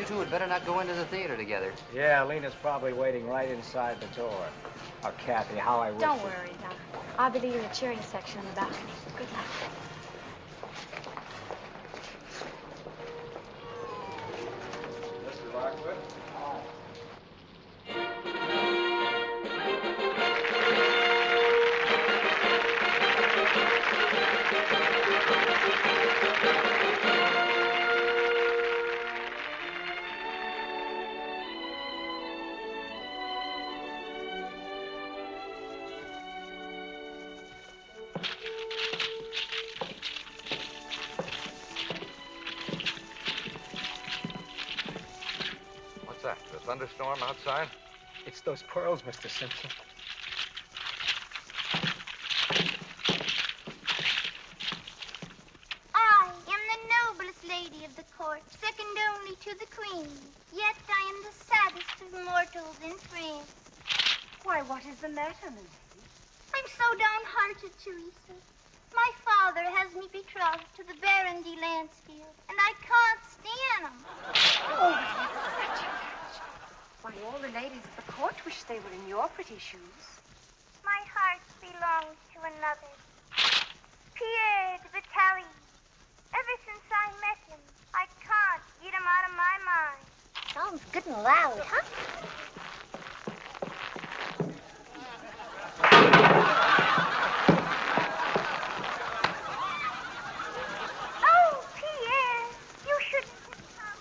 You two had better not go into the theater together. Yeah, Lena's probably waiting right inside the door. Oh, Kathy, how I wish... Don't worry, Don. I'll be leaving the cheering section on the balcony. Good luck. Mr. Lockwood? Thunderstorm outside? It's those pearls, Mr. Simpson. I am the noblest lady of the court, second only to the queen. Yet I am the saddest of mortals in France. Why, what is the matter, milady? I'm so downhearted, Teresa. My father has me betrothed to the Baron de Lansfield, and I can't stand him. Oh, it is such a match. Why, all the ladies of the court wish they were in your pretty shoes. My heart belongs to another. Pierre de Vitali. Ever since I met him, I can't get him out of my mind. Sounds good and loud, huh? Oh, Pierre, you shouldn't have come.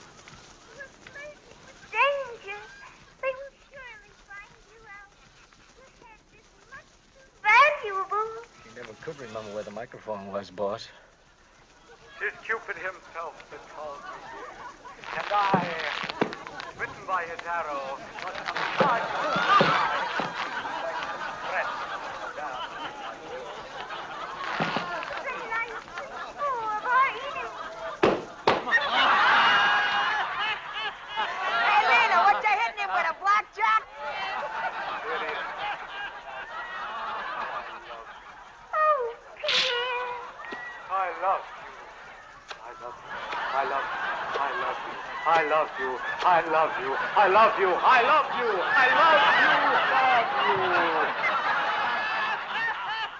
You were flirting with danger. They will surely find you out. Your head is much too valuable. She never could remember where the microphone was, boss. 'Tis Cupid himself that calls me here. And I, smitten by his arrow, must charge The night is full of our enemies. Hey, Lena, what you hitting him with, a blackjack? Oh, Pierre. I love you. I love you. I love you. I love you. I love you. I love you. I love you. I love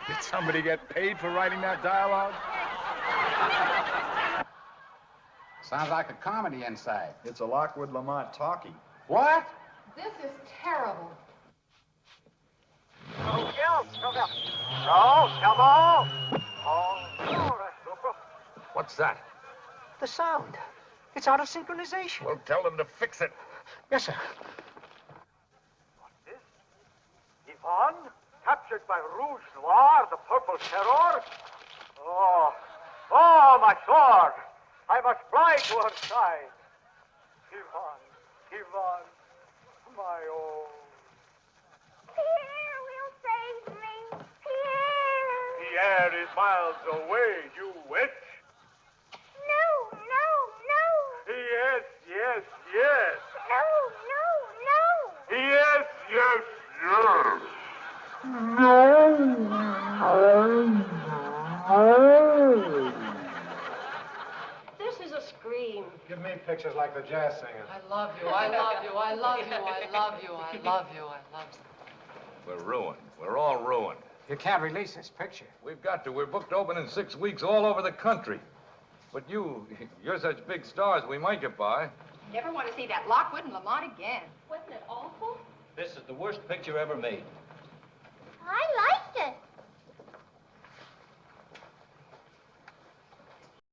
you. Did somebody get paid for writing that dialogue? Sounds like a comedy inside. It's a Lockwood Lamont talkie. What? This is terrible. No, come on. Oh, What's that? The sound. It's out of synchronization. Well, tell them to fix it. Yes, sir. What's this? Yvonne, captured by Rouge Noir, the purple terror? Oh, my sword! I must fly to her side. Yvonne, my own. Pierre will save me. Pierre. Pierre is miles away, you witch. No. Yes. No. Yes. This is a scream. Give me pictures like the jazz singers. I love you. I love you. I love you. I love you. I love you. I love you. We're ruined. We're all ruined. You can't release this picture. We've got to. We're booked to open in 6 weeks all over the country. But you're such big stars, we might get by. Never want to see that Lockwood and Lamont again. Wasn't it awful? This is the worst picture ever made.